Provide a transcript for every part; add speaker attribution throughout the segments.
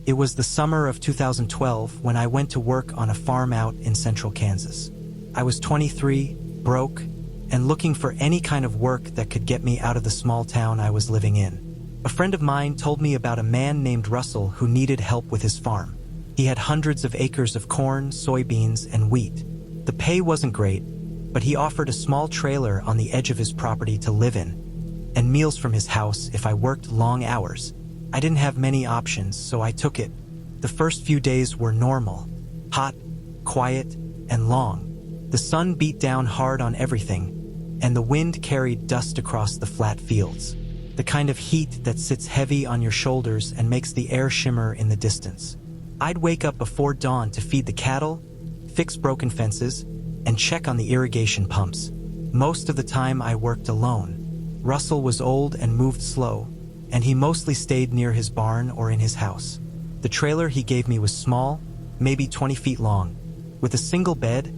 Speaker 1: It was the summer of 2012 when I went to work on a farm out in central Kansas. I was 23, broke, and looking for any kind of work that could get me out of the small town I was living in. A friend of mine told me about a man named Russell who needed help with his farm. He had hundreds of acres of corn, soybeans, and wheat. The pay wasn't great, but he offered a small trailer on the edge of his property to live in, and meals from his house if I worked long hours. I didn't have many options, so I took it. The first few days were normal, hot, quiet, and long. The sun beat down hard on everything, and the wind carried dust across the flat fields. The kind of heat that sits heavy on your shoulders and makes the air shimmer in the distance. I'd wake up before dawn to feed the cattle, fix broken fences, and check on the irrigation pumps. Most of the time I worked alone. Russell was old and moved slow, and he mostly stayed near his barn or in his house. The trailer he gave me was small, maybe 20 feet long, with a single bed,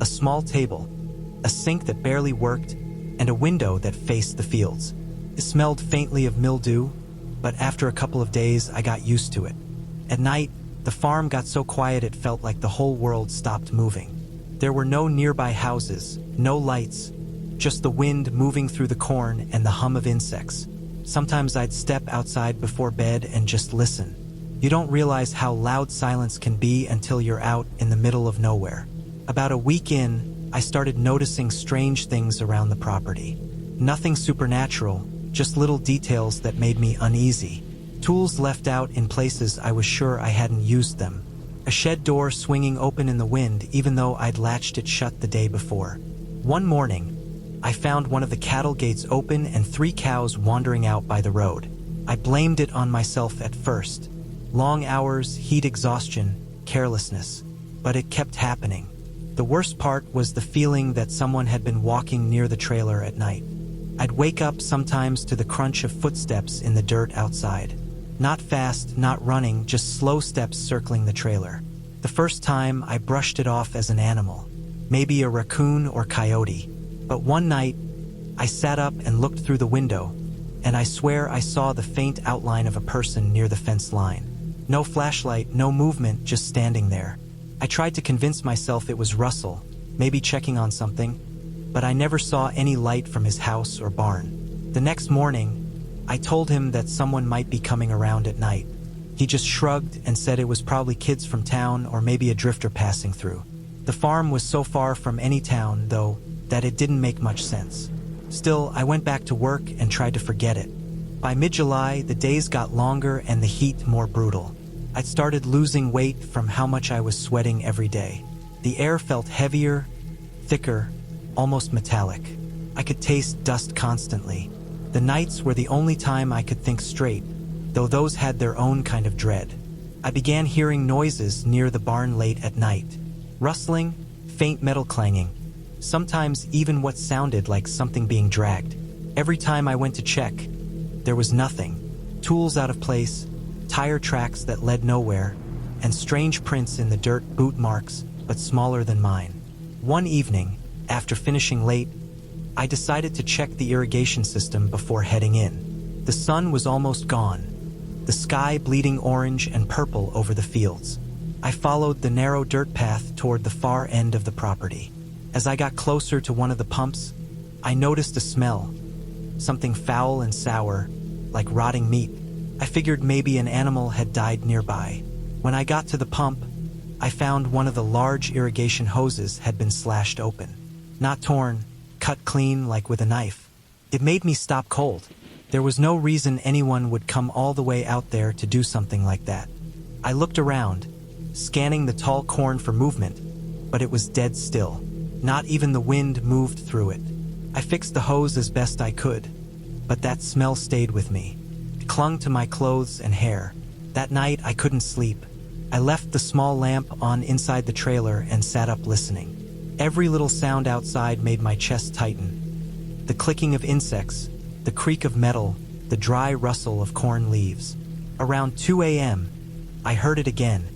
Speaker 1: a small table, a sink that barely worked, and a window that faced the fields. It smelled faintly of mildew, but after a couple of days I got used to it. At night, the farm got so quiet it felt like the whole world stopped moving. There were no nearby houses, no lights, just the wind moving through the corn and the hum of insects. Sometimes I'd step outside before bed and just listen. You don't realize how loud silence can be until you're out in the middle of nowhere. About a week in, I started noticing strange things around the property. Nothing supernatural, just little details that made me uneasy. Tools left out in places I was sure I hadn't used them. A shed door swinging open in the wind even though I'd latched it shut the day before. One morning, I found one of the cattle gates open and 3 cows wandering out by the road. I blamed it on myself at first. Long hours, heat exhaustion, carelessness. But it kept happening. The worst part was the feeling that someone had been walking near the trailer at night. I'd wake up sometimes to the crunch of footsteps in the dirt outside. Not fast, not running, just slow steps circling the trailer. The first time, I brushed it off as an animal, maybe a raccoon or coyote. But one night, I sat up and looked through the window, and I swear I saw the faint outline of a person near the fence line. No flashlight, no movement, just standing there. I tried to convince myself it was Russell, maybe checking on something, but I never saw any light from his house or barn. The next morning, I told him that someone might be coming around at night. He just shrugged and said it was probably kids from town or maybe a drifter passing through. The farm was so far from any town, though, that it didn't make much sense. Still, I went back to work and tried to forget it. By mid-July, the days got longer and the heat more brutal. I'd started losing weight from how much I was sweating every day. The air felt heavier, thicker, almost metallic. I could taste dust constantly. The nights were the only time I could think straight, though those had their own kind of dread. I began hearing noises near the barn late at night. Rustling, faint metal clanging, sometimes even what sounded like something being dragged. Every time I went to check, there was nothing. Tools out of place, tire tracks that led nowhere, and strange prints in the dirt, boot marks, but smaller than mine. One evening, after finishing late, I decided to check the irrigation system before heading in. The sun was almost gone, the sky bleeding orange and purple over the fields. I followed the narrow dirt path toward the far end of the property. As I got closer to one of the pumps, I noticed a smell, something foul and sour, like rotting meat. I figured maybe an animal had died nearby. When I got to the pump, I found one of the large irrigation hoses had been slashed open. Not torn, cut clean like with a knife. It made me stop cold. There was no reason anyone would come all the way out there to do something like that. I looked around, scanning the tall corn for movement, but it was dead still. Not even the wind moved through it. I fixed the hose as best I could, but that smell stayed with me. It clung to my clothes and hair. That night I couldn't sleep. I left the small lamp on inside the trailer and sat up listening. Every little sound outside made my chest tighten. The clicking of insects, the creak of metal, the dry rustle of corn leaves. Around 2 a.m., I heard it again.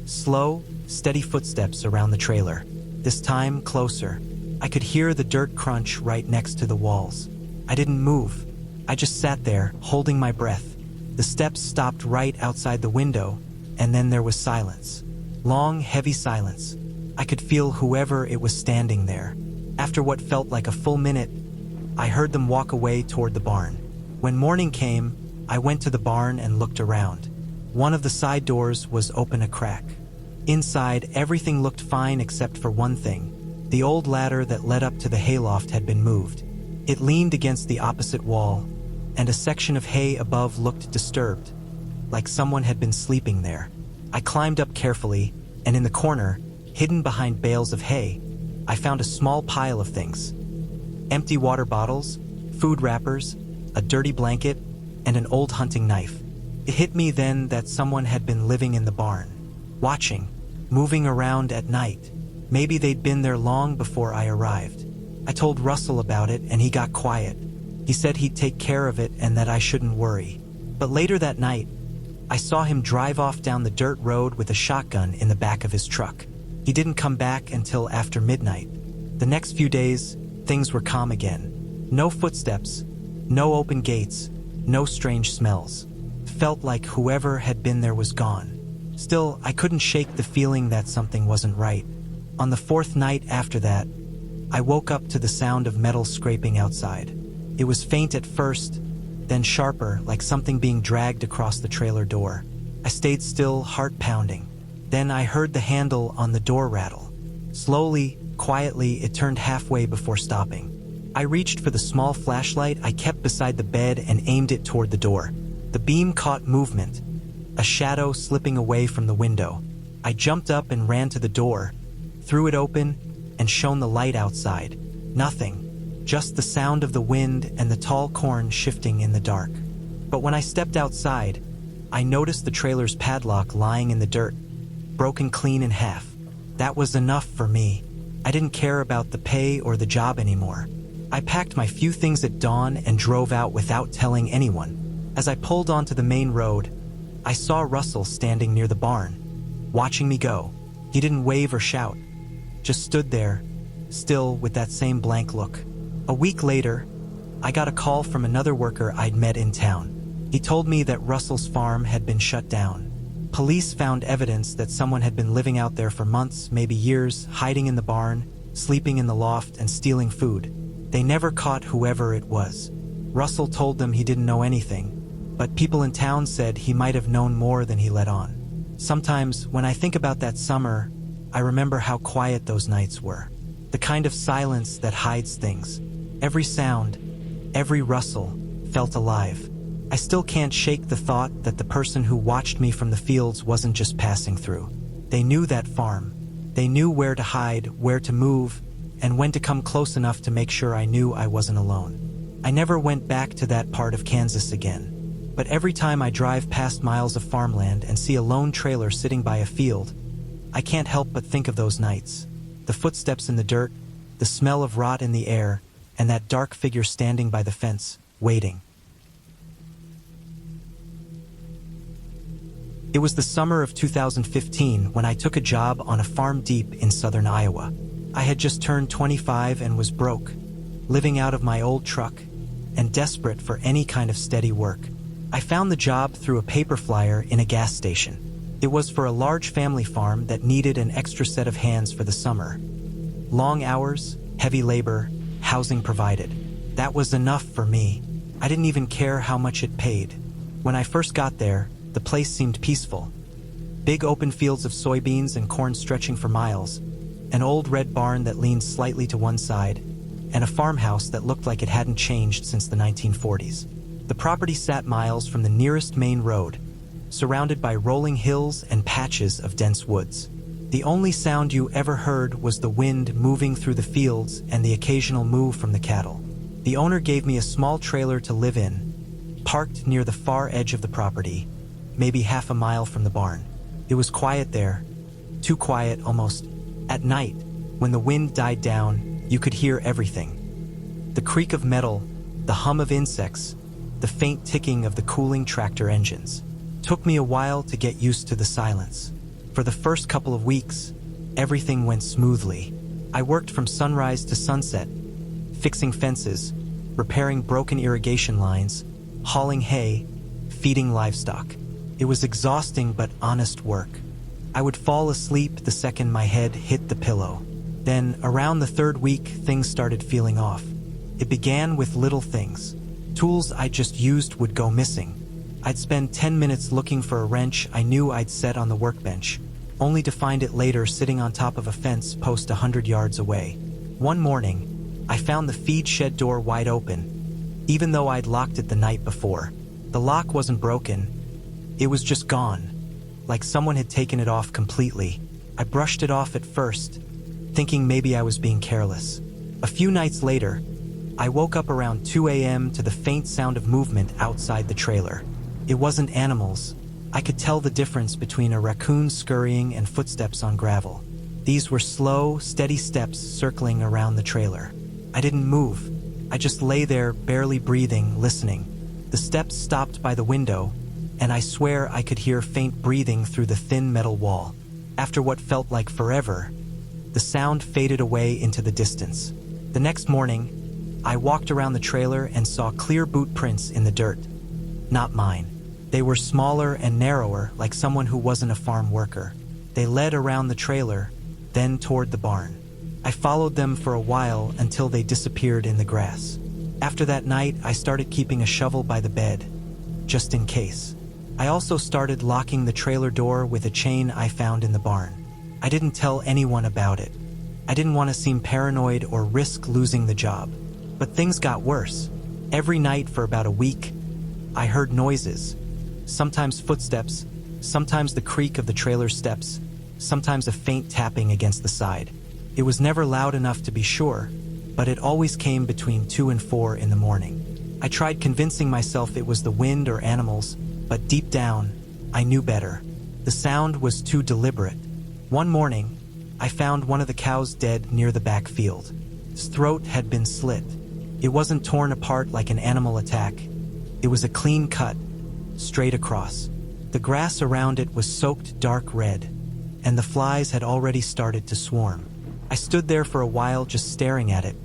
Speaker 1: Slow, steady footsteps around the trailer. This time, closer. I could hear the dirt crunch right next to the walls. I didn't move. I just sat there, holding my breath. The steps stopped right outside the window, and then there was silence. Long, heavy silence. I could feel whoever it was standing there. After what felt like a full minute, I heard them walk away toward the barn. When morning came, I went to the barn and looked around. One of the side doors was open a crack. Inside, everything looked fine except for one thing. The old ladder that led up to the hayloft had been moved. It leaned against the opposite wall, and a section of hay above looked disturbed, like someone had been sleeping there. I climbed up carefully, and in the corner, hidden behind bales of hay, I found a small pile of things. Empty water bottles, food wrappers, a dirty blanket, and an old hunting knife. It hit me then that someone had been living in the barn, watching, moving around at night. Maybe they'd been there long before I arrived. I told Russell about it and he got quiet. He said he'd take care of it and that I shouldn't worry. But later that night, I saw him drive off down the dirt road with a shotgun in the back of his truck. He didn't come back until after midnight. The next few days, things were calm again. No footsteps, no open gates, no strange smells. Felt like whoever had been there was gone. Still, I couldn't shake the feeling that something wasn't right. On the fourth night after that, I woke up to the sound of metal scraping outside. It was faint at first, then sharper, like something being dragged across the trailer door. I stayed still, heart pounding. Then I heard the handle on the door rattle. Slowly, quietly, it turned halfway before stopping. I reached for the small flashlight I kept beside the bed and aimed it toward the door. The beam caught movement, a shadow slipping away from the window. I jumped up and ran to the door, threw it open, and shone the light outside. Nothing, just the sound of the wind and the tall corn shifting in the dark. But when I stepped outside, I noticed the trailer's padlock lying in the dirt, broken clean in half. That was enough for me. I didn't care about the pay or the job anymore. I packed my few things at dawn and drove out without telling anyone. As I pulled onto the main road, I saw Russell standing near the barn, watching me go. He didn't wave or shout, just stood there, still with that same blank look. A week later, I got a call from another worker I'd met in town. He told me that Russell's farm had been shut down. Police found evidence that someone had been living out there for months, maybe years, hiding in the barn, sleeping in the loft, and stealing food. They never caught whoever it was. Russell told them he didn't know anything, but people in town said he might have known more than he let on. Sometimes, when I think about that summer, I remember how quiet those nights were. The kind of silence that hides things. Every sound, every rustle, felt alive. I still can't shake the thought that the person who watched me from the fields wasn't just passing through. They knew that farm. They knew where to hide, where to move, and when to come close enough to make sure I knew I wasn't alone. I never went back to that part of Kansas again. But every time I drive past miles of farmland and see a lone trailer sitting by a field, I can't help but think of those nights. The footsteps in the dirt, the smell of rot in the air, and that dark figure standing by the fence, waiting. It was the summer of 2015 when I took a job on a farm deep in southern Iowa. I had just turned 25 and was broke, living out of my old truck, and desperate for any kind of steady work. I found the job through a paper flyer in a gas station. It was for a large family farm that needed an extra set of hands for the summer. Long hours, heavy labor, housing provided. That was enough for me. I didn't even care how much it paid. When I first got there, the place seemed peaceful. Big open fields of soybeans and corn stretching for miles, an old red barn that leaned slightly to one side, and a farmhouse that looked like it hadn't changed since the 1940s. The property sat miles from the nearest main road, surrounded by rolling hills and patches of dense woods. The only sound you ever heard was the wind moving through the fields and the occasional moo from the cattle. The owner gave me a small trailer to live in, parked near the far edge of the property, maybe half a mile from the barn. It was quiet there, too quiet almost. At night, when the wind died down, you could hear everything. The creak of metal, the hum of insects, the faint ticking of the cooling tractor engines. Took me a while to get used to the silence. For the first couple of weeks, everything went smoothly. I worked from sunrise to sunset, fixing fences, repairing broken irrigation lines, hauling hay, feeding livestock. It was exhausting but honest work. I would fall asleep the second my head hit the pillow. Then, around the third week, things started feeling off. It began with little things. Tools I just used would go missing. I'd spend 10 minutes looking for a wrench I knew I'd set on the workbench, only to find it later sitting on top of a fence post 100 yards away. One morning, I found the feed shed door wide open, even though I'd locked it the night before. The lock wasn't broken, it was just gone, like someone had taken it off completely. I brushed it off at first, thinking maybe I was being careless. A few nights later, I woke up around 2 a.m. to the faint sound of movement outside the trailer. It wasn't animals. I could tell the difference between a raccoon scurrying and footsteps on gravel. These were slow, steady steps circling around the trailer. I didn't move. I just lay there, barely breathing, listening. The steps stopped by the window, and I swear I could hear faint breathing through the thin metal wall. After what felt like forever, the sound faded away into the distance. The next morning, I walked around the trailer and saw clear boot prints in the dirt. Not mine. They were smaller and narrower, like someone who wasn't a farm worker. They led around the trailer, then toward the barn. I followed them for a while until they disappeared in the grass. After that night, I started keeping a shovel by the bed, just in case. I also started locking the trailer door with a chain I found in the barn. I didn't tell anyone about it. I didn't want to seem paranoid or risk losing the job. But things got worse. Every night for about a week, I heard noises. Sometimes footsteps, sometimes the creak of the trailer's steps, sometimes a faint tapping against the side. It was never loud enough to be sure, but it always came between 2 and 4 in the morning. I tried convincing myself it was the wind or animals, but deep down, I knew better. The sound was too deliberate. One morning, I found one of the cows dead near the back field. Its throat had been slit. It wasn't torn apart like an animal attack. It was a clean cut, straight across. The grass around it was soaked dark red, and the flies had already started to swarm. I stood there for a while just staring at it,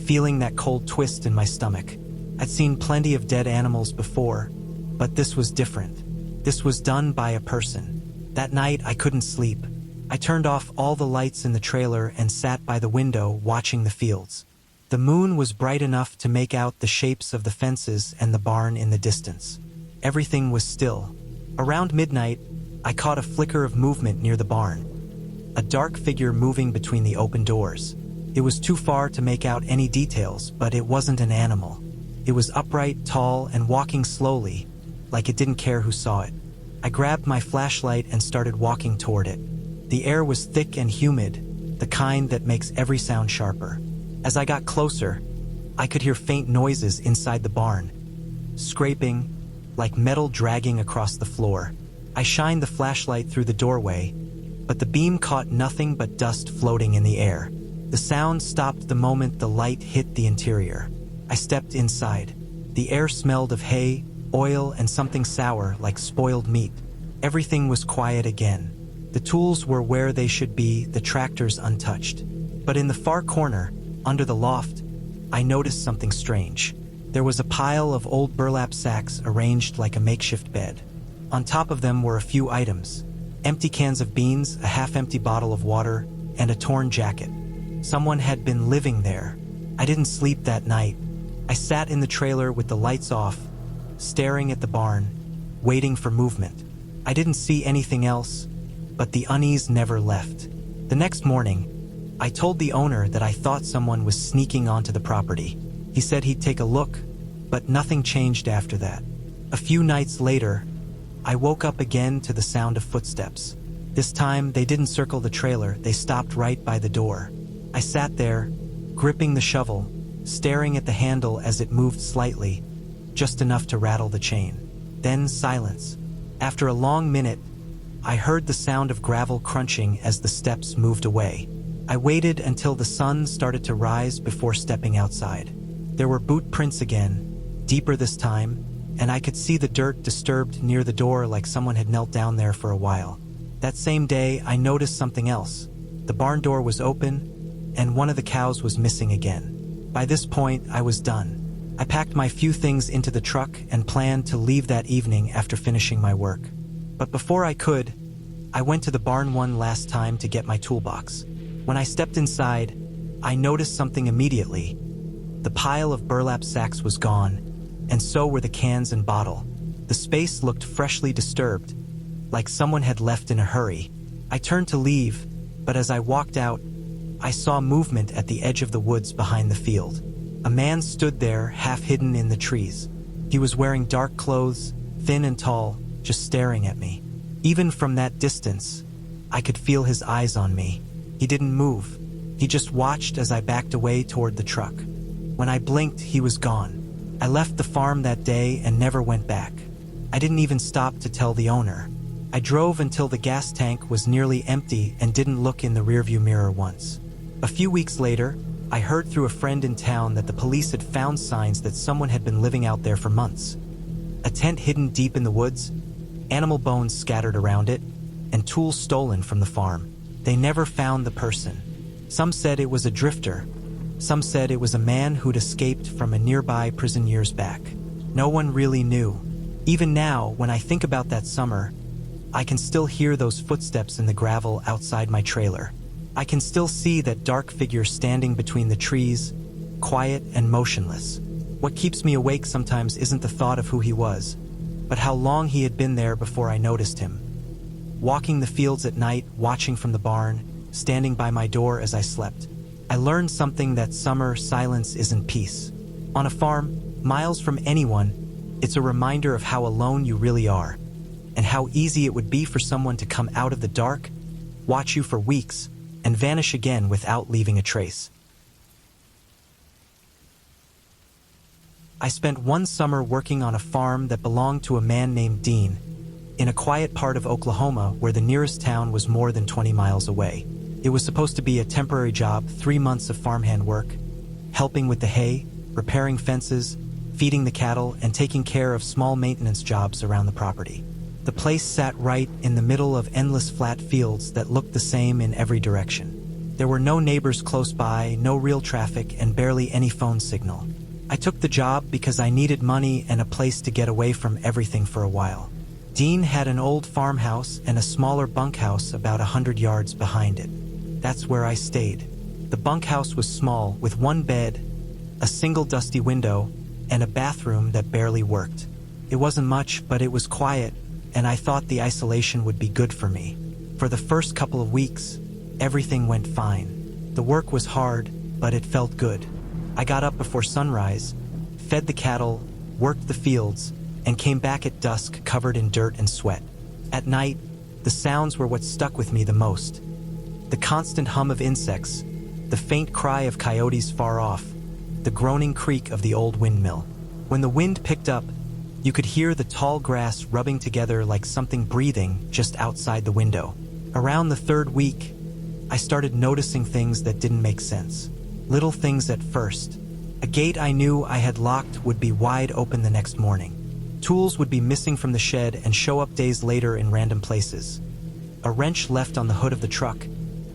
Speaker 1: feeling that cold twist in my stomach. I'd seen plenty of dead animals before, but this was different. This was done by a person. That night, I couldn't sleep. I turned off all the lights in the trailer and sat by the window watching the fields. The moon was bright enough to make out the shapes of the fences and the barn in the distance. Everything was still. Around midnight, I caught a flicker of movement near the barn. A dark figure moving between the open doors. It was too far to make out any details, but it wasn't an animal. It was upright, tall, and walking slowly, like it didn't care who saw it. I grabbed my flashlight and started walking toward it. The air was thick and humid, the kind that makes every sound sharper. As I got closer, I could hear faint noises inside the barn. Scraping, like metal dragging across the floor. I shined the flashlight through the doorway, but the beam caught nothing but dust floating in the air. The sound stopped the moment the light hit the interior. I stepped inside. The air smelled of hay, oil, and something sour like spoiled meat. Everything was quiet again. The tools were where they should be, the tractors untouched. But in the far corner, under the loft, I noticed something strange. There was a pile of old burlap sacks arranged like a makeshift bed. On top of them were a few items: empty cans of beans, a half-empty bottle of water, and a torn jacket. Someone had been living there. I didn't sleep that night. I sat in the trailer with the lights off, staring at the barn, waiting for movement. I didn't see anything else, but the unease never left. The next morning, I told the owner that I thought someone was sneaking onto the property. He said he'd take a look, but nothing changed after that. A few nights later, I woke up again to the sound of footsteps. This time, they didn't circle the trailer, they stopped right by the door. I sat there, gripping the shovel, staring at the handle as it moved slightly, just enough to rattle the chain. Then silence. After a long minute, I heard the sound of gravel crunching as the steps moved away. I waited until the sun started to rise before stepping outside. There were boot prints again, deeper this time, and I could see the dirt disturbed near the door like someone had knelt down there for a while. That same day, I noticed something else. The barn door was open, and one of the cows was missing again. By this point, I was done. I packed my few things into the truck and planned to leave that evening after finishing my work. But before I could, I went to the barn one last time to get my toolbox. When I stepped inside, I noticed something immediately. The pile of burlap sacks was gone, and so were the cans and bottle. The space looked freshly disturbed, like someone had left in a hurry. I turned to leave, but as I walked out, I saw movement at the edge of the woods behind the field. A man stood there, half hidden in the trees. He was wearing dark clothes, thin and tall, just staring at me. Even from that distance, I could feel his eyes on me. He didn't move. He just watched as I backed away toward the truck. When I blinked, he was gone. I left the farm that day and never went back. I didn't even stop to tell the owner. I drove until the gas tank was nearly empty and didn't look in the rearview mirror once. A few weeks later, I heard through a friend in town that the police had found signs that someone had been living out there for months. A tent hidden deep in the woods, animal bones scattered around it, and tools stolen from the farm. They never found the person. Some said it was a drifter. Some said it was a man who'd escaped from a nearby prison years back. No one really knew. Even now, when I think about that summer, I can still hear those footsteps in the gravel outside my trailer. I can still see that dark figure standing between the trees, quiet and motionless. What keeps me awake sometimes isn't the thought of who he was, but how long he had been there before I noticed him. Walking the fields at night, watching from the barn, standing by my door as I slept, I learned something: that summer silence isn't peace. On a farm, miles from anyone, it's a reminder of how alone you really are, and how easy it would be for someone to come out of the dark, watch you for weeks, and vanish again without leaving a trace. I spent one summer working on a farm that belonged to a man named Dean, in a quiet part of Oklahoma where the nearest town was more than 20 miles away. It was supposed to be a temporary job, 3 months of farmhand work, helping with the hay, repairing fences, feeding the cattle, and taking care of small maintenance jobs around the property. The place sat right in the middle of endless flat fields that looked the same in every direction. There were no neighbors close by, no real traffic, and barely any phone signal. I took the job because I needed money and a place to get away from everything for a while. Dean had an old farmhouse and a smaller bunkhouse about 100 yards behind it. That's where I stayed. The bunkhouse was small, with one bed, a single dusty window, and a bathroom that barely worked. It wasn't much, but it was quiet, and I thought the isolation would be good for me. For the first couple of weeks, everything went fine. The work was hard, but it felt good. I got up before sunrise, fed the cattle, worked the fields, and came back at dusk covered in dirt and sweat. At night, the sounds were what stuck with me the most. The constant hum of insects, the faint cry of coyotes far off, the groaning creak of the old windmill. When the wind picked up, you could hear the tall grass rubbing together like something breathing just outside the window. Around the third week, I started noticing things that didn't make sense. Little things at first. A gate I knew I had locked would be wide open the next morning. Tools would be missing from the shed and show up days later in random places. A wrench left on the hood of the truck,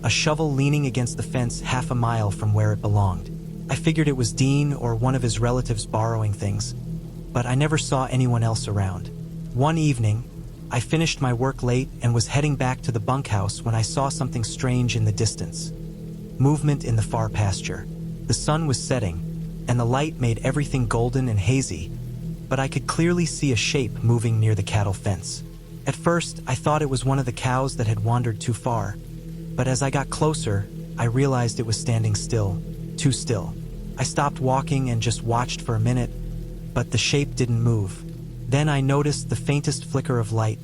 Speaker 1: a shovel leaning against the fence half a mile from where it belonged. I figured it was Dean or one of his relatives borrowing things, but I never saw anyone else around. One evening, I finished my work late and was heading back to the bunkhouse when I saw something strange in the distance. Movement in the far pasture. The sun was setting, and the light made everything golden and hazy, but I could clearly see a shape moving near the cattle fence. At first, I thought it was one of the cows that had wandered too far, but as I got closer, I realized it was standing still, too still. I stopped walking and just watched for a minute, but the shape didn't move. Then I noticed the faintest flicker of light,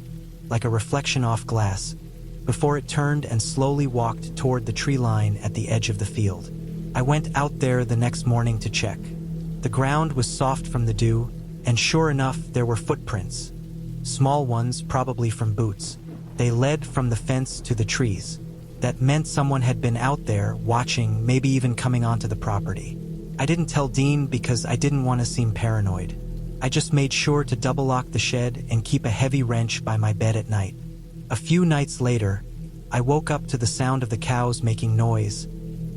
Speaker 1: like a reflection off glass, before it turned and slowly walked toward the tree line at the edge of the field. I went out there the next morning to check. The ground was soft from the dew, and sure enough, there were footprints. Small ones, probably from boots. They led from the fence to the trees. That meant someone had been out there, watching, maybe even coming onto the property. I didn't tell Dean because I didn't want to seem paranoid. I just made sure to double lock the shed and keep a heavy wrench by my bed at night. A few nights later, I woke up to the sound of the cows making noise,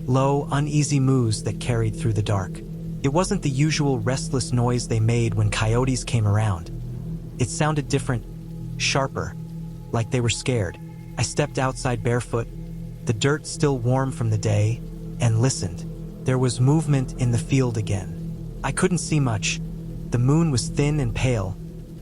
Speaker 1: low, uneasy moos that carried through the dark. It wasn't the usual restless noise they made when coyotes came around. It sounded different, sharper, like they were scared. I stepped outside barefoot, the dirt still warm from the day, and listened. There was movement in the field again. I couldn't see much. The moon was thin and pale,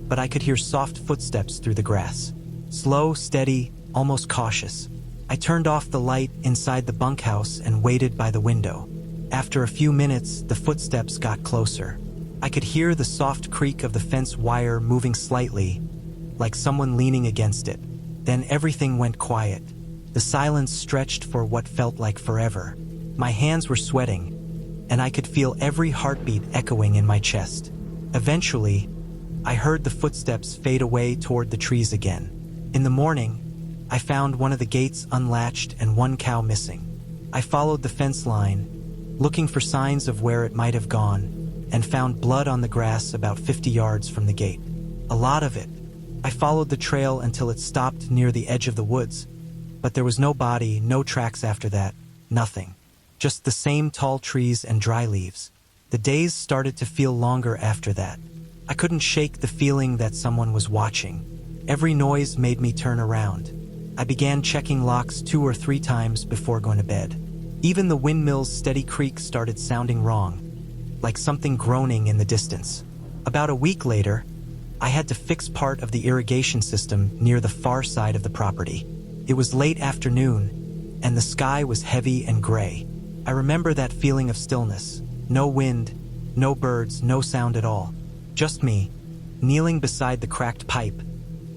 Speaker 1: but I could hear soft footsteps through the grass. Slow, steady, almost cautious. I turned off the light inside the bunkhouse and waited by the window. After a few minutes, the footsteps got closer. I could hear the soft creak of the fence wire moving slightly, like someone leaning against it. Then everything went quiet. The silence stretched for what felt like forever. My hands were sweating, and I could feel every heartbeat echoing in my chest. Eventually, I heard the footsteps fade away toward the trees again. In the morning, I found one of the gates unlatched and one cow missing. I followed the fence line, looking for signs of where it might have gone, and found blood on the grass about 50 yards from the gate. A lot of it. I followed the trail until it stopped near the edge of the woods, but there was no body, no tracks after that, nothing. Just the same tall trees and dry leaves. The days started to feel longer after that. I couldn't shake the feeling that someone was watching. Every noise made me turn around. I began checking locks 2 or 3 times before going to bed. Even the windmill's steady creak started sounding wrong, like something groaning in the distance. About a week later, I had to fix part of the irrigation system near the far side of the property. It was late afternoon, and the sky was heavy and gray. I remember that feeling of stillness. No wind, no birds, no sound at all. Just me, kneeling beside the cracked pipe,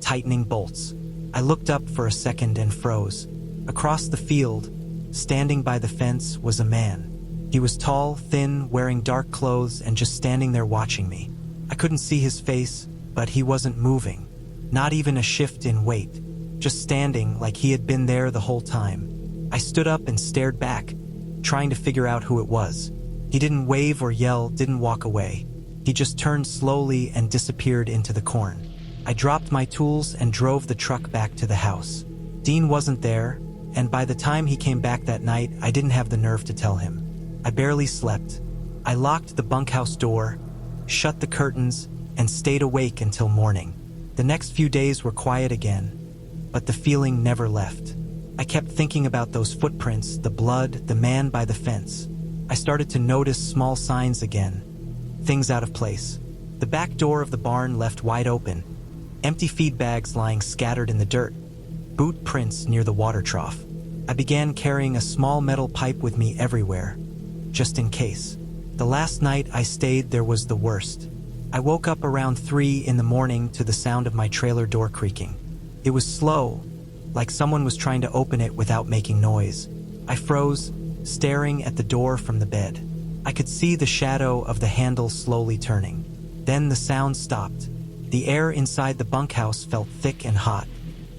Speaker 1: tightening bolts. I looked up for a second and froze. Across the field, standing by the fence, was a man. He was tall, thin, wearing dark clothes, and just standing there watching me. I couldn't see his face, but he wasn't moving. Not even a shift in weight. Just standing like he had been there the whole time. I stood up and stared back, trying to figure out who it was. He didn't wave or yell, didn't walk away. He just turned slowly and disappeared into the corn. I dropped my tools and drove the truck back to the house. Dean wasn't there, and by the time he came back that night, I didn't have the nerve to tell him. I barely slept. I locked the bunkhouse door, shut the curtains, and stayed awake until morning. The next few days were quiet again, but the feeling never left. I kept thinking about those footprints, the blood, the man by the fence. I started to notice small signs again, things out of place. The back door of the barn left wide open, empty feed bags lying scattered in the dirt, boot prints near the water trough. I began carrying a small metal pipe with me everywhere, just in case. The last night I stayed there was the worst. I woke up around 3 in the morning to the sound of my trailer door creaking. It was slow, like someone was trying to open it without making noise. I froze, staring at the door from the bed. I could see the shadow of the handle slowly turning. Then the sound stopped. The air inside the bunkhouse felt thick and hot.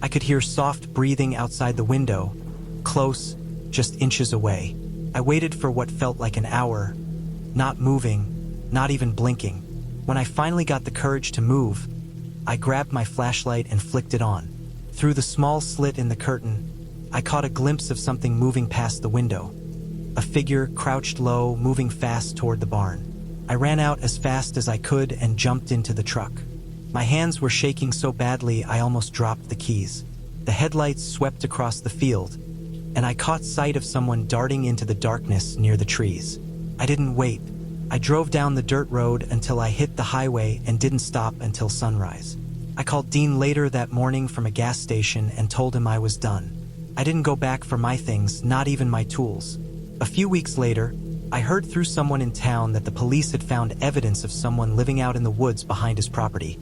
Speaker 1: I could hear soft breathing outside the window, close, just inches away. I waited for what felt like an hour, not moving, not even blinking. When I finally got the courage to move, I grabbed my flashlight and flicked it on. Through the small slit in the curtain, I caught a glimpse of something moving past the window. A figure crouched low, moving fast toward the barn. I ran out as fast as I could and jumped into the truck. My hands were shaking so badly I almost dropped the keys. The headlights swept across the field, and I caught sight of someone darting into the darkness near the trees. I didn't wait. I drove down the dirt road until I hit the highway and didn't stop until sunrise. I called Dean later that morning from a gas station and told him I was done. I didn't go back for my things, not even my tools. A few weeks later, I heard through someone in town that the police had found evidence of someone living out in the woods behind his property.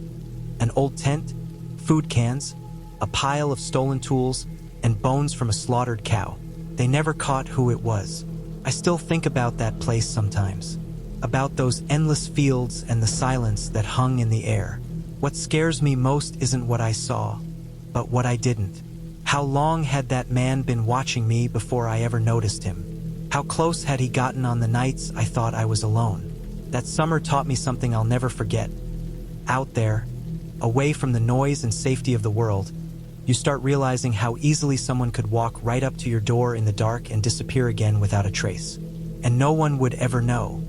Speaker 1: An old tent, food cans, a pile of stolen tools, and bones from a slaughtered cow. They never caught who it was. I still think about that place sometimes. About those endless fields and the silence that hung in the air. What scares me most isn't what I saw, but what I didn't. How long had that man been watching me before I ever noticed him? How close had he gotten on the nights I thought I was alone? That summer taught me something I'll never forget. Out there, away from the noise and safety of the world, you start realizing how easily someone could walk right up to your door in the dark and disappear again without a trace. And no one would ever know.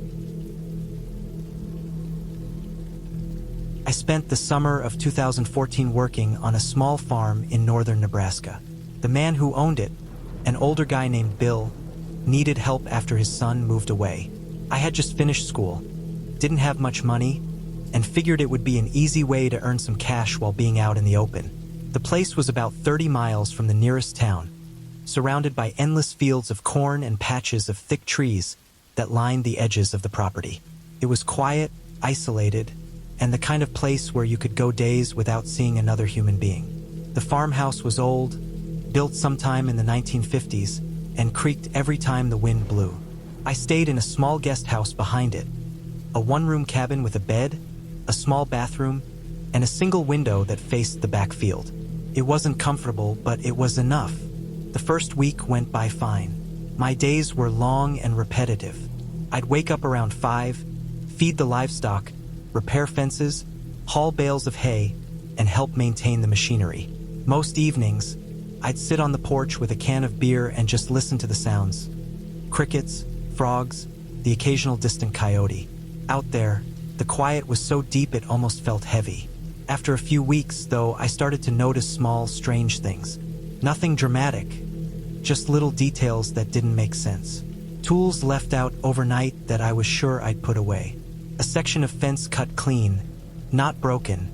Speaker 1: I spent the summer of 2014 working on a small farm in northern Nebraska. The man who owned it, an older guy named Bill, needed help after his son moved away. I had just finished school, didn't have much money, and figured it would be an easy way to earn some cash while being out in the open. The place was about 30 miles from the nearest town, surrounded by endless fields of corn and patches of thick trees that lined the edges of the property. It was quiet, isolated, and the kind of place where you could go days without seeing another human being. The farmhouse was old, built sometime in the 1950s, and creaked every time the wind blew. I stayed in a small guest house behind it, a one-room cabin with a bed, a small bathroom, and a single window that faced the back field. It wasn't comfortable, but it was enough. The first week went by fine. My days were long and repetitive. I'd wake up around 5, feed the livestock, repair fences, haul bales of hay, and help maintain the machinery. Most evenings, I'd sit on the porch with a can of beer and just listen to the sounds. Crickets, frogs, the occasional distant coyote. Out there, the quiet was so deep it almost felt heavy. After a few weeks, though, I started to notice small, strange things. Nothing dramatic, just little details that didn't make sense. Tools left out overnight that I was sure I'd put away. A section of fence cut clean, not broken,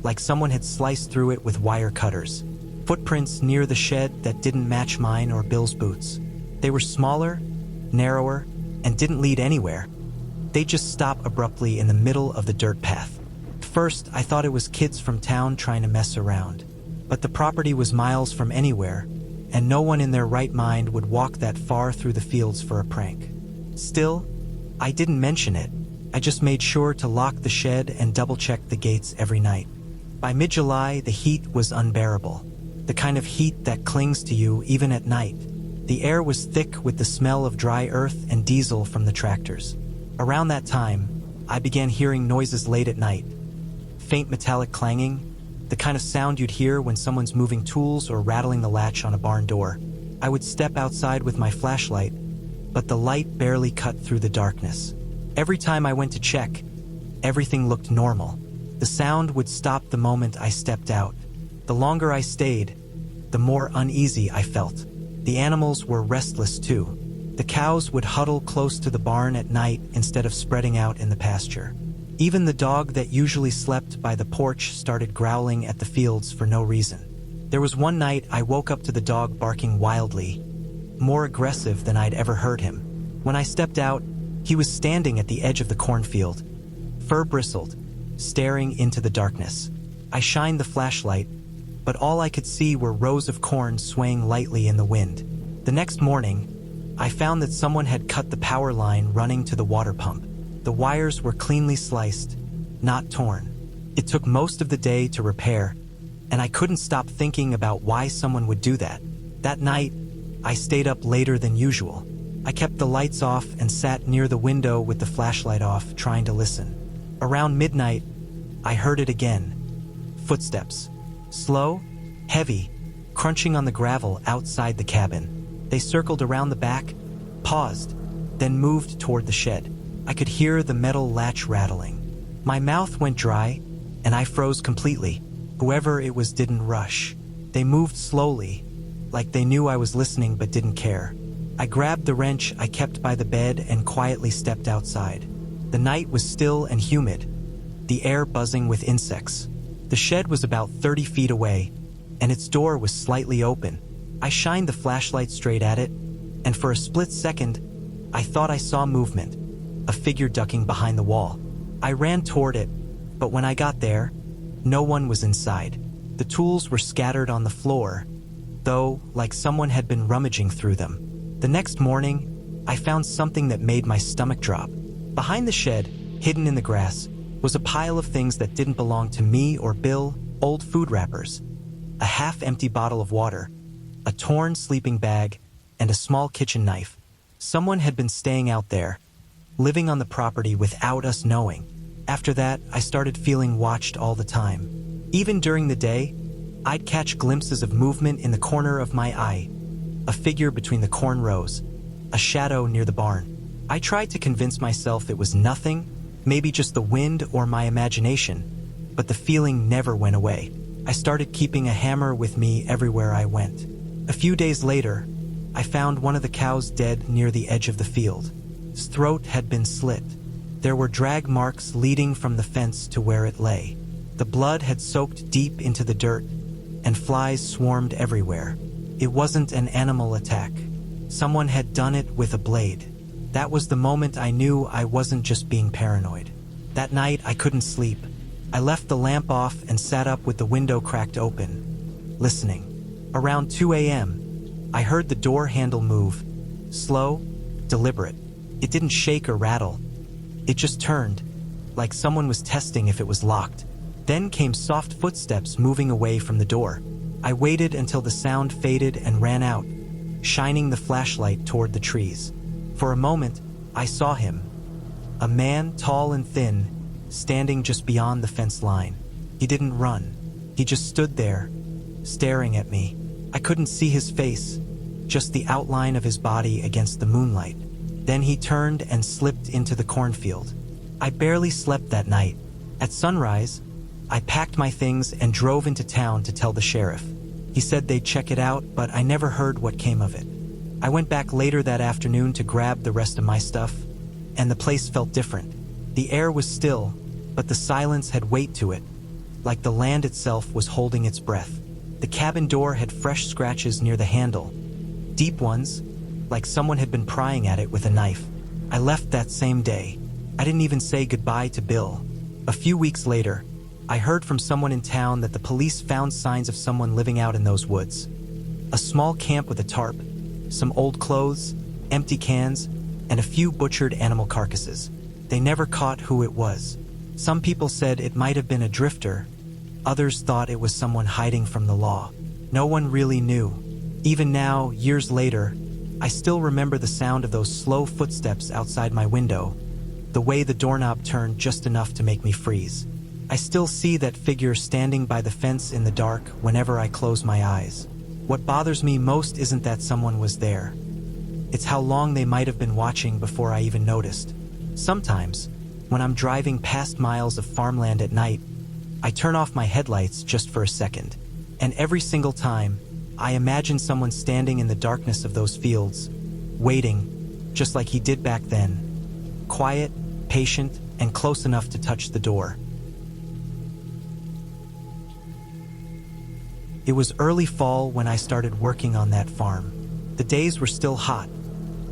Speaker 1: like someone had sliced through it with wire cutters. Footprints near the shed that didn't match mine or Bill's boots. They were smaller, narrower, and didn't lead anywhere. They just stopped abruptly in the middle of the dirt path. At first, I thought it was kids from town trying to mess around. But the property was miles from anywhere, and no one in their right mind would walk that far through the fields for a prank. Still, I didn't mention it. I just made sure to lock the shed and double-check the gates every night. By mid-July, the heat was unbearable. The kind of heat that clings to you even at night. The air was thick with the smell of dry earth and diesel from the tractors. Around that time, I began hearing noises late at night. Faint metallic clanging, the kind of sound you'd hear when someone's moving tools or rattling the latch on a barn door. I would step outside with my flashlight, but the light barely cut through the darkness. Every time I went to check, everything looked normal. The sound would stop the moment I stepped out. The longer I stayed, the more uneasy I felt. The animals were restless too. The cows would huddle close to the barn at night instead of spreading out in the pasture. Even the dog that usually slept by the porch started growling at the fields for no reason. There was one night I woke up to the dog barking wildly, more aggressive than I'd ever heard him. When I stepped out, he was standing at the edge of the cornfield, fur bristled, staring into the darkness. I shined the flashlight, but all I could see were rows of corn swaying lightly in the wind. The next morning, I found that someone had cut the power line running to the water pump. The wires were cleanly sliced, not torn. It took most of the day to repair, and I couldn't stop thinking about why someone would do that. That night, I stayed up later than usual. I kept the lights off and sat near the window with the flashlight off, trying to listen. Around midnight, I heard it again. Footsteps. Slow, heavy, crunching on the gravel outside the cabin. They circled around the back, paused, then moved toward the shed. I could hear the metal latch rattling. My mouth went dry, and I froze completely. Whoever it was didn't rush. They moved slowly, like they knew I was listening but didn't care. I grabbed the wrench I kept by the bed and quietly stepped outside. The night was still and humid, the air buzzing with insects. The shed was about 30 feet away, and its door was slightly open. I shined the flashlight straight at it, and for a split second, I thought I saw movement, a figure ducking behind the wall. I ran toward it, but when I got there, no one was inside. The tools were scattered on the floor, though, like someone had been rummaging through them. The next morning, I found something that made my stomach drop. Behind the shed, hidden in the grass, was a pile of things that didn't belong to me or Bill: old food wrappers, a half-empty bottle of water, a torn sleeping bag, and a small kitchen knife. Someone had been staying out there, living on the property without us knowing. After that, I started feeling watched all the time. Even during the day, I'd catch glimpses of movement in the corner of my eye, a figure between the corn rows, a shadow near the barn. I tried to convince myself it was nothing, maybe just the wind or my imagination, but the feeling never went away. I started keeping a hammer with me everywhere I went. A few days later, I found one of the cows dead near the edge of the field. His throat had been slit. There were drag marks leading from the fence to where it lay. The blood had soaked deep into the dirt, and flies swarmed everywhere. It wasn't an animal attack. Someone had done it with a blade. That was the moment I knew I wasn't just being paranoid. That night, I couldn't sleep. I left the lamp off and sat up with the window cracked open, listening. Around 2 a.m., I heard the door handle move. Slow, deliberate. It didn't shake or rattle. It just turned, like someone was testing if it was locked. Then came soft footsteps moving away from the door. I waited until the sound faded and ran out, shining the flashlight toward the trees. For a moment, I saw him. A man, tall and thin, standing just beyond the fence line. He didn't run. He just stood there, staring at me. I couldn't see his face, just the outline of his body against the moonlight. Then he turned and slipped into the cornfield. I barely slept that night. At sunrise, I packed my things and drove into town to tell the sheriff. He said they'd check it out, but I never heard what came of it. I went back later that afternoon to grab the rest of my stuff, and the place felt different. The air was still, but the silence had weight to it, like the land itself was holding its breath. The cabin door had fresh scratches near the handle, deep ones, like someone had been prying at it with a knife. I left that same day. I didn't even say goodbye to Bill. A few weeks later, I heard from someone in town that the police found signs of someone living out in those woods. A small camp with a tarp, some old clothes, empty cans, and a few butchered animal carcasses. They never caught who it was. Some people said it might have been a drifter. Others thought it was someone hiding from the law. No one really knew. Even now, years later, I still remember the sound of those slow footsteps outside my window, the way the doorknob turned just enough to make me freeze. I still see that figure standing by the fence in the dark whenever I close my eyes. What bothers me most isn't that someone was there. It's how long they might have been watching before I even noticed. Sometimes, when I'm driving past miles of farmland at night, I turn off my headlights just for a second. And every single time, I imagine someone standing in the darkness of those fields, waiting, just like he did back then. Quiet, patient, and close enough to touch the door. It was early fall when I started working on that farm. The days were still hot,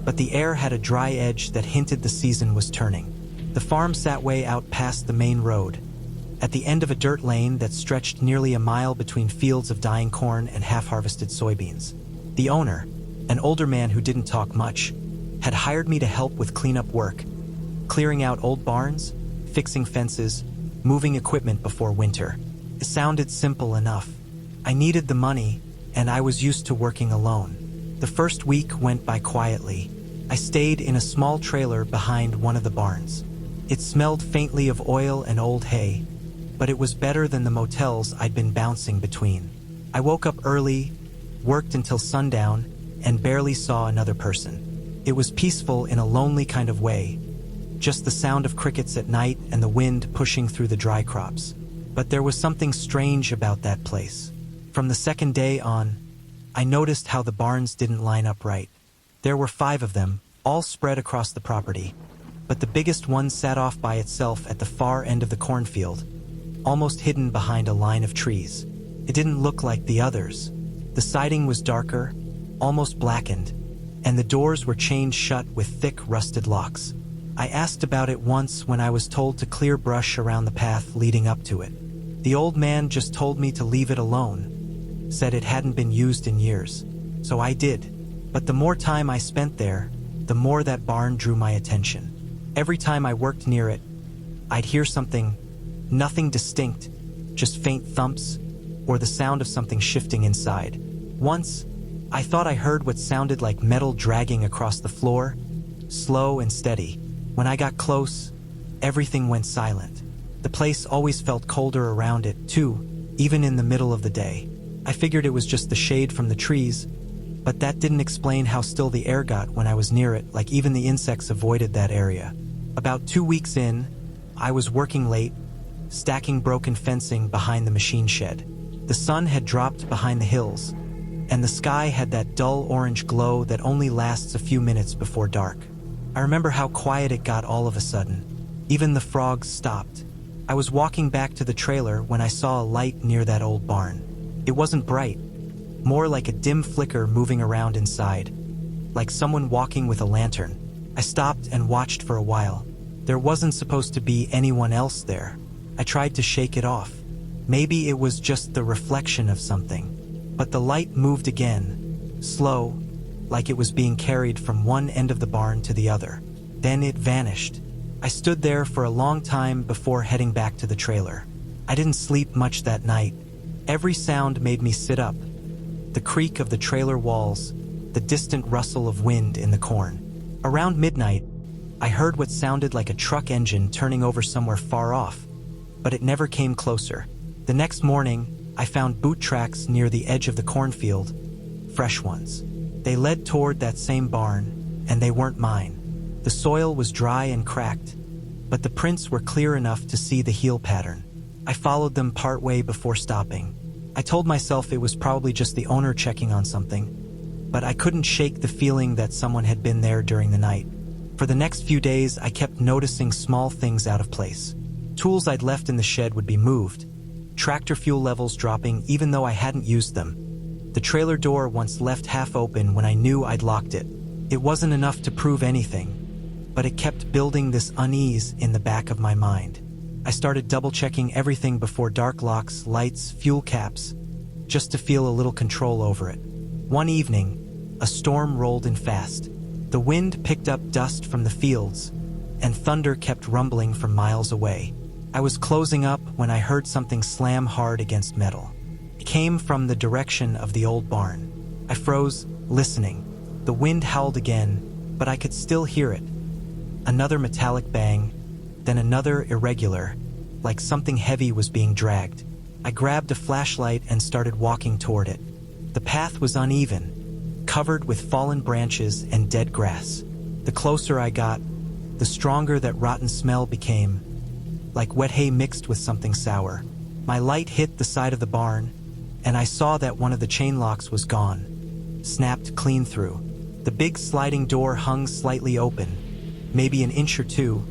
Speaker 1: but the air had a dry edge that hinted the season was turning. The farm sat way out past the main road, at the end of a dirt lane that stretched nearly a mile between fields of dying corn and half-harvested soybeans. The owner, an older man who didn't talk much, had hired me to help with cleanup work, clearing out old barns, fixing fences, moving equipment before winter. It sounded simple enough. I needed the money, and I was used to working alone. The first week went by quietly. I stayed in a small trailer behind one of the barns. It smelled faintly of oil and old hay, but it was better than the motels I'd been bouncing between. I woke up early, worked until sundown, and barely saw another person. It was peaceful in a lonely kind of way, just the sound of crickets at night and the wind pushing through the dry crops. But there was something strange about that place. From the second day on, I noticed how the barns didn't line up right. There were 5 of them, all spread across the property, but the biggest one sat off by itself at the far end of the cornfield, almost hidden behind a line of trees. It didn't look like the others. The siding was darker, almost blackened, and the doors were chained shut with thick, rusted locks. I asked about it once when I was told to clear brush around the path leading up to it. The old man just told me to leave it alone, said it hadn't been used in years. So I did. But the more time I spent there, the more that barn drew my attention. Every time I worked near it, I'd hear something, nothing distinct, just faint thumps, or the sound of something shifting inside. Once, I thought I heard what sounded like metal dragging across the floor, slow and steady. When I got close, everything went silent. The place always felt colder around it, too, even in the middle of the day. I figured it was just the shade from the trees, but that didn't explain how still the air got when I was near it, like even the insects avoided that area. About 2 weeks in, I was working late, stacking broken fencing behind the machine shed. The sun had dropped behind the hills, and the sky had that dull orange glow that only lasts a few minutes before dark. I remember how quiet it got all of a sudden. Even the frogs stopped. I was walking back to the trailer when I saw a light near that old barn. It wasn't bright, more like a dim flicker moving around inside, like someone walking with a lantern. I stopped and watched for a while. There wasn't supposed to be anyone else there. I tried to shake it off. Maybe it was just the reflection of something. But the light moved again, slow, like it was being carried from one end of the barn to the other. Then it vanished. I stood there for a long time before heading back to the trailer. I didn't sleep much that night. Every sound made me sit up. The creak of the trailer walls, the distant rustle of wind in the corn. Around midnight, I heard what sounded like a truck engine turning over somewhere far off, but it never came closer. The next morning, I found boot tracks near the edge of the cornfield, fresh ones. They led toward that same barn, and they weren't mine. The soil was dry and cracked, but the prints were clear enough to see the heel pattern. I followed them partway before stopping. I told myself it was probably just the owner checking on something, but I couldn't shake the feeling that someone had been there during the night. For the next few days, I kept noticing small things out of place. Tools I'd left in the shed would be moved, tractor fuel levels dropping even though I hadn't used them. The trailer door once left half open when I knew I'd locked it. It wasn't enough to prove anything, but it kept building this unease in the back of my mind. I started double-checking everything before dark: locks, lights, fuel caps, just to feel a little control over it. One evening, a storm rolled in fast. The wind picked up dust from the fields, and thunder kept rumbling from miles away. I was closing up when I heard something slam hard against metal. It came from the direction of the old barn. I froze, listening. The wind howled again, but I could still hear it. Another metallic bang, then another irregular, like something heavy was being dragged. I grabbed a flashlight and started walking toward it. The path was uneven, covered with fallen branches and dead grass. The closer I got, the stronger that rotten smell became, like wet hay mixed with something sour. My light hit the side of the barn, and I saw that one of the chain locks was gone, snapped clean through. The big sliding door hung slightly open, maybe an inch or two,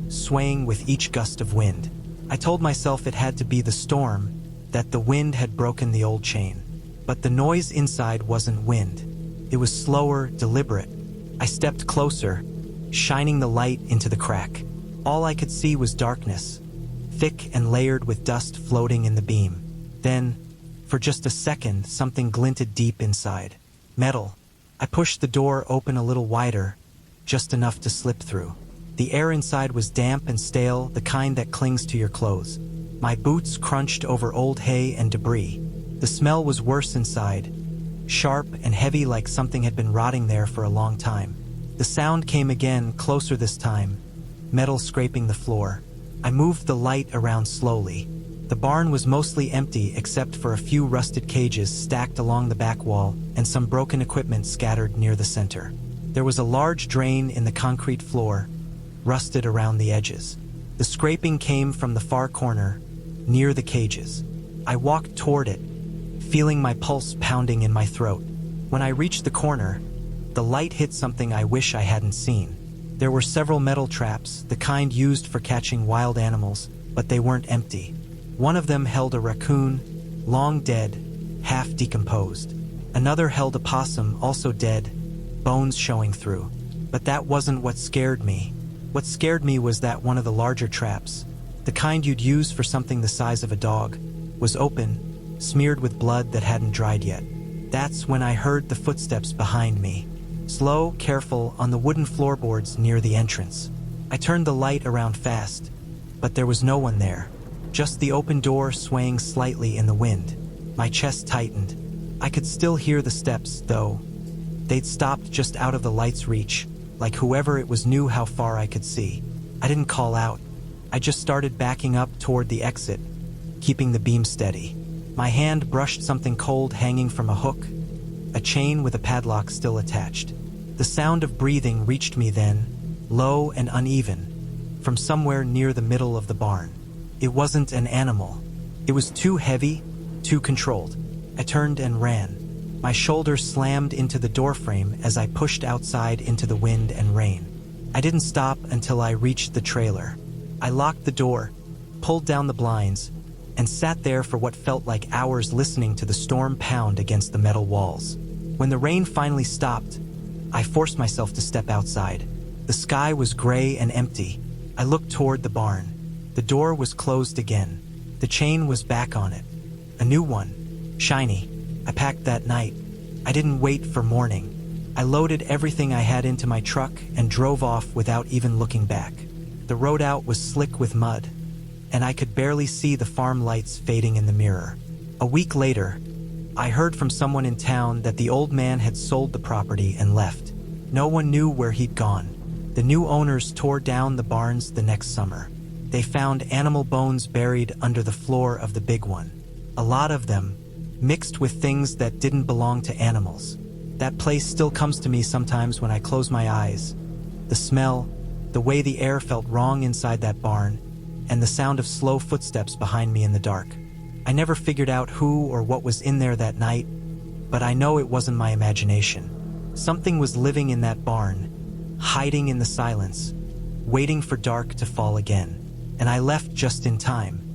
Speaker 1: swaying with each gust of wind. I told myself it had to be the storm, that the wind had broken the old chain. But the noise inside wasn't wind. It was slower, deliberate. I stepped closer, shining the light into the crack. All I could see was darkness, thick and layered with dust floating in the beam. Then, for just a second, something glinted deep inside. Metal. I pushed the door open a little wider, just enough to slip through. The air inside was damp and stale, the kind that clings to your clothes. My boots crunched over old hay and debris. The smell was worse inside, sharp and heavy, like something had been rotting there for a long time. The sound came again, closer this time, metal scraping the floor. I moved the light around slowly. The barn was mostly empty except for a few rusted cages stacked along the back wall and some broken equipment scattered near the center. There was a large drain in the concrete floor, rusted around the edges. The scraping came from the far corner, near the cages. I walked toward it, feeling my pulse pounding in my throat. When I reached the corner, the light hit something I wish I hadn't seen. There were several metal traps, the kind used for catching wild animals, but they weren't empty. One of them held a raccoon, long dead, half decomposed. Another held a possum, also dead, bones showing through. But that wasn't what scared me. What scared me was that one of the larger traps, the kind you'd use for something the size of a dog, was open, smeared with blood that hadn't dried yet. That's when I heard the footsteps behind me, slow, careful, on the wooden floorboards near the entrance. I turned the light around fast, but there was no one there, just the open door swaying slightly in the wind. My chest tightened. I could still hear the steps, though. They'd stopped just out of the light's reach, like whoever it was knew how far I could see. I didn't call out. I just started backing up toward the exit, keeping the beam steady. My hand brushed something cold hanging from a hook, a chain with a padlock still attached. The sound of breathing reached me then, low and uneven, from somewhere near the middle of the barn. It wasn't an animal. It was too heavy, too controlled. I turned and ran. My shoulder slammed into the doorframe as I pushed outside into the wind and rain. I didn't stop until I reached the trailer. I locked the door, pulled down the blinds, and sat there for what felt like hours listening to the storm pound against the metal walls. When the rain finally stopped, I forced myself to step outside. The sky was gray and empty. I looked toward the barn. The door was closed again. The chain was back on it. A new one, shiny. I packed that night. I didn't wait for morning. I loaded everything I had into my truck and drove off without even looking back. The road out was slick with mud, and I could barely see the farm lights fading in the mirror. A week later, I heard from someone in town that the old man had sold the property and left. No one knew where he'd gone. The new owners tore down the barns the next summer. They found animal bones buried under the floor of the big one. A lot of them, mixed with things that didn't belong to animals. That place still comes to me sometimes when I close my eyes. The smell, the way the air felt wrong inside that barn, and the sound of slow footsteps behind me in the dark. I never figured out who or what was in there that night, but I know it wasn't my imagination. Something was living in that barn, hiding in the silence, waiting for dark to fall again. And I left just in time.